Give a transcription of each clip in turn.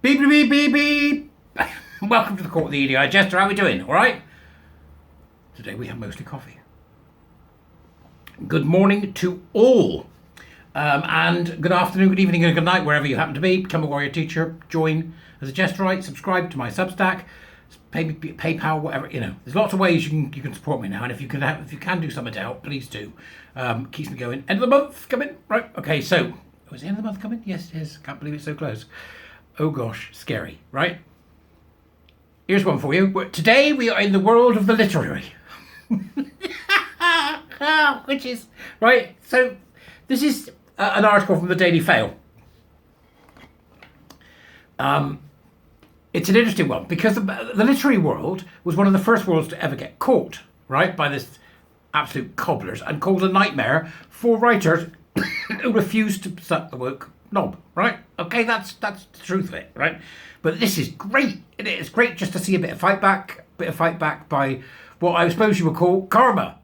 Beep, beep, beep, beep. Welcome to the Court of the EDI. Jester, how are we doing? All right? Today we have mostly coffee. Good morning to all. And good afternoon, good evening, and good night, wherever you happen to be. Become a warrior teacher. Join as a Jesterite. Subscribe to my Substack. PayPal, whatever. You know, there's lots of ways you can support me now. And if you can do something to help, please do. Keeps me going. End of the month coming. Right. Okay. So, was the end of the month coming? Yes, it is. Can't believe it's so close. Oh gosh, scary, right? Here's one for you. Today we are in the world of the literary. Which is, right, so this is an article from the Daily Fail. It's an interesting one because the literary world was one of the first worlds to ever get caught, right, by this absolute cobblers and called a nightmare for writers who refused to suck the woke knob, right? Okay, that's the truth of it, right? But this is great. It's great just to see a bit of fight back by what I suppose you would call karma.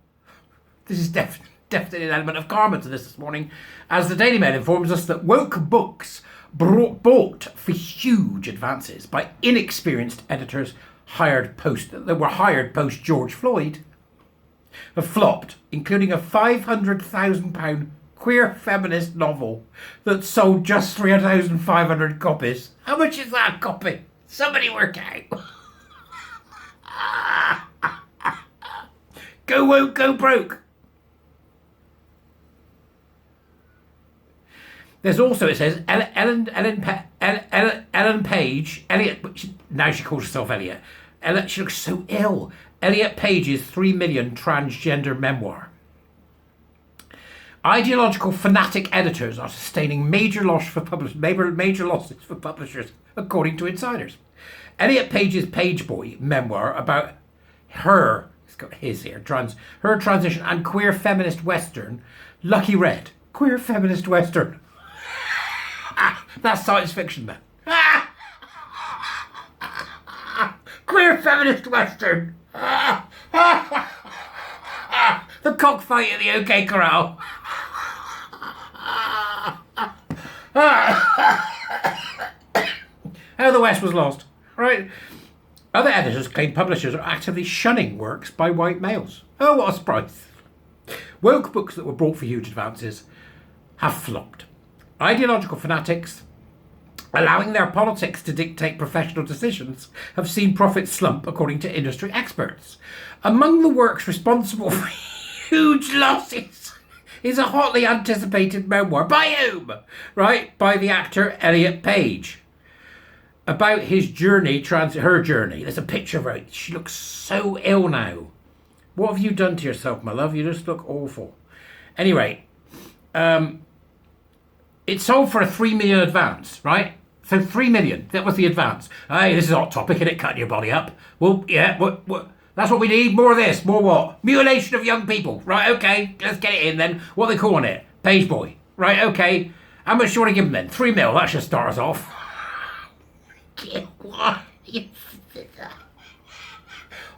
This is definitely an element of karma to this morning, as the Daily Mail informs us that woke books bought for huge advances by inexperienced editors that were hired post George Floyd have flopped, including a £500,000 queer feminist novel that sold just 3,500 copies. How much is that a copy? Somebody work out. Go woke, go broke. There's also, it says, Ellen Page, Elliot, now she calls herself Elliot. She looks so ill. Elliot Page's 3 million transgender memoir. Ideological fanatic editors are sustaining major losses for publishers, according to insiders. Elliot Page's Page Boy memoir about her, it's got his here, her transition and queer feminist western, Lucky Red. Queer feminist western. That's science fiction, man. Queer feminist western. The cockfight at the OK Corral. How the West was lost, right? Other editors claim publishers are actively shunning works by white males. Oh, what a surprise. Woke books that were brought for huge advances have flopped. Ideological fanatics, allowing their politics to dictate professional decisions, have seen profits slump, according to industry experts. Among the works responsible for huge losses is a hotly anticipated memoir. By whom? Right? By the actor Elliot Page. About his journey, her journey. There's a picture of her. She looks so ill now. What have you done to yourself, my love? You just look awful. Anyway, it sold for a 3 million advance, right? So 3 million, that was the advance. Hey, this is a hot topic, isn't it? Cutting your body up. Well, yeah, what? That's what we need. More of this. More what? Mutilation of young people. Right, okay. Let's get it in then. What are they calling it? Page Boy. Right, okay. How much do you want to give them then? 3 mil. That should start us off.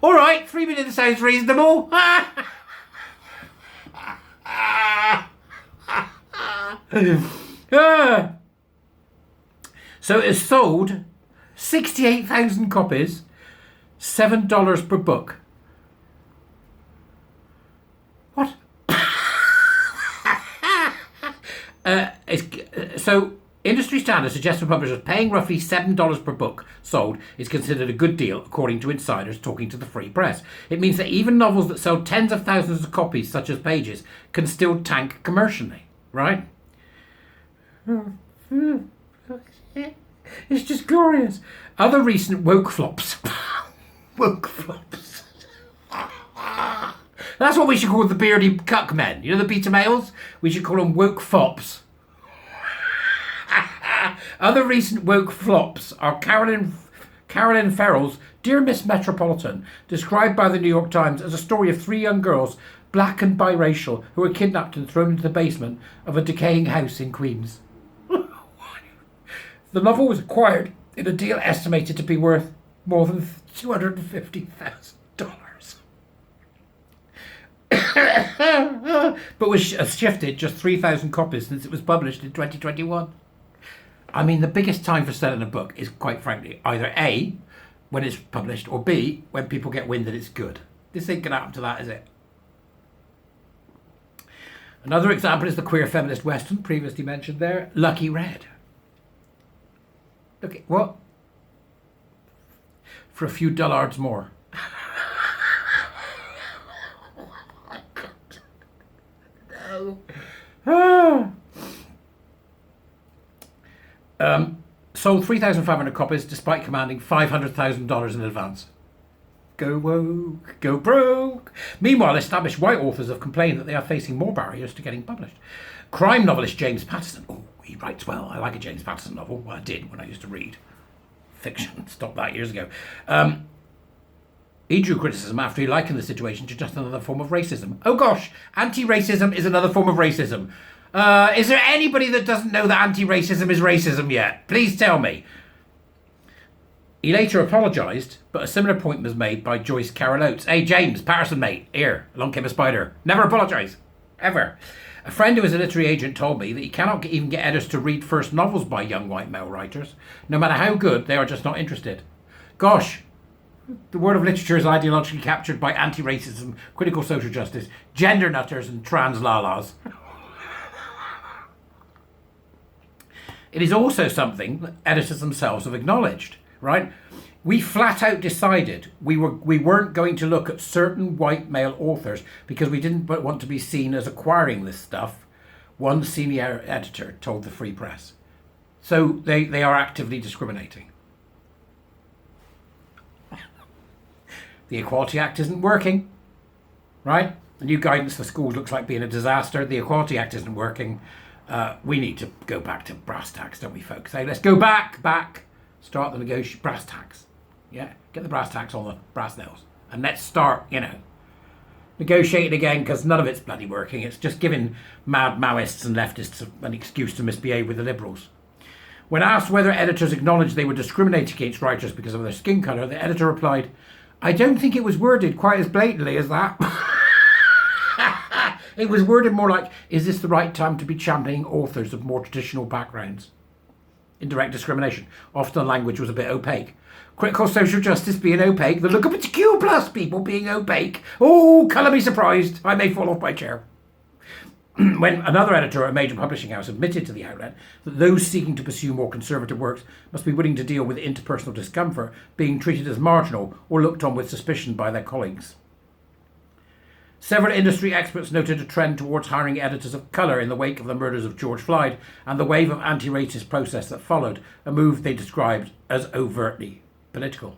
All right. 3 million sounds reasonable. So it sold 68,000 copies. $7 per book. What? So, industry standards suggest for publishers paying roughly $7 per book sold is considered a good deal, according to insiders talking to the Free Press. It means that even novels that sell tens of thousands of copies, such as Pages, can still tank commercially, right? It's just glorious. Other recent woke flops. Woke flops. That's what we should call the beardy cuck men. You know the beta males? We should call them woke fops. Other recent woke flops are Carolyn Farrell's Dear Miss Metropolitan, described by the New York Times as a story of 3 young girls, black and biracial, who were kidnapped and thrown into the basement of a decaying house in Queens. The novel was acquired in a deal estimated to be worth more than $250,000. But was shifted just 3,000 copies since it was published in 2021. I mean, the biggest time for selling a book is, quite frankly, either A, when it's published, or B, when people get wind that it's good. This ain't gonna happen to that, is it? Another example is the queer feminist western, previously mentioned there, Lucky Red. Okay, what? For a few dullards more. No. Sold 3,500 copies despite commanding $500,000 in advance. Go woke, go broke. Meanwhile, established white authors have complained that they are facing more barriers to getting published. Crime novelist James Patterson, oh, he writes well. I like a James Patterson novel. Well, I did when I used to read fiction. Stopped that years ago. He drew criticism after he likened the situation to just another form of racism. Oh gosh, anti-racism is another form of racism. Is there anybody that doesn't know that anti-racism is racism yet? Please tell me. He later apologised, but a similar point was made by Joyce Carol Oates. Hey, James, Patterson, mate. Here, along came a spider. Never apologise. Ever. A friend who is a literary agent told me that he cannot even get editors to read first novels by young white male writers. No matter how good, they are just not interested. Gosh, the world of literature is ideologically captured by anti-racism, critical social justice, gender nutters and trans lalas. It is also something that editors themselves have acknowledged, right? We flat out decided we weren't going to look at certain white male authors because we didn't want to be seen as acquiring this stuff, one senior editor told the Free Press. So they are actively discriminating. The Equality Act isn't working, right? The new guidance for schools looks like being a disaster. The Equality Act isn't working. We need to go back to brass tacks, don't we, folks? Hey, let's go back, start the negotiation, brass tacks. Yeah, get the brass tacks on the brass nails. And let's start, negotiating again, because none of it's bloody working. It's just giving mad Maoists and leftists an excuse to misbehave with the Liberals. When asked whether editors acknowledged they were discriminating against writers because of their skin colour, the editor replied, I don't think it was worded quite as blatantly as that. It was worded more like, is this the right time to be championing authors of more traditional backgrounds? Indirect discrimination. Often the language was a bit opaque. Critical social justice being opaque. The LGBTQ plus people being opaque. Oh, colour me surprised. I may fall off my chair. When another editor at a major publishing house admitted to the outlet that those seeking to pursue more conservative works must be willing to deal with interpersonal discomfort, being treated as marginal or looked on with suspicion by their colleagues. Several industry experts noted a trend towards hiring editors of colour in the wake of the murders of George Floyd and the wave of anti-racist protests that followed, a move they described as overtly political.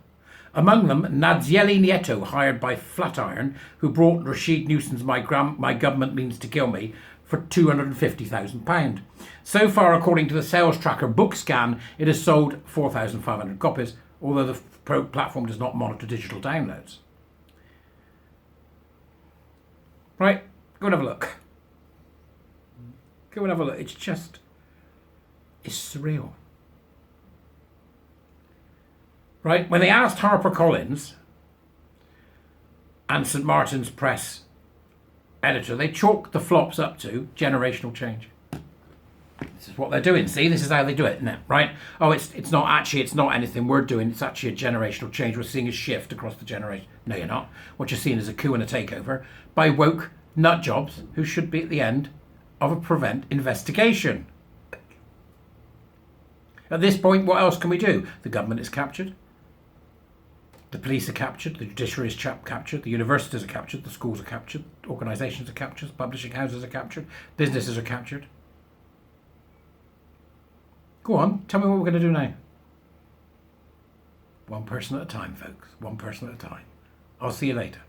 Among them, Nadzieli Nieto, hired by Flatiron, who brought Rashid Newson's My Government Means to Kill Me for £250,000. So far, according to the sales tracker BookScan, it has sold 4,500 copies, although the platform does not monitor digital downloads. Right, go and have a look. Go and have a look. It's surreal. Right, when they asked HarperCollins and St. Martin's Press editor, they chalked the flops up to generational change. This is what they're doing. See, this is how they do it, isn't it? Right? Oh, it's not anything we're doing. It's actually a generational change. We're seeing a shift across the generation. No, you're not. What you're seeing is a coup and a takeover by woke nut jobs who should be at the end of a prevent investigation. At this point, what else can we do? The government is captured. The police are captured. The judiciary is captured. The universities are captured. The schools are captured. Organisations are captured. Publishing houses are captured. Businesses are captured. Go on, tell me what we're going to do now. One person at a time, folks. One person at a time. I'll see you later.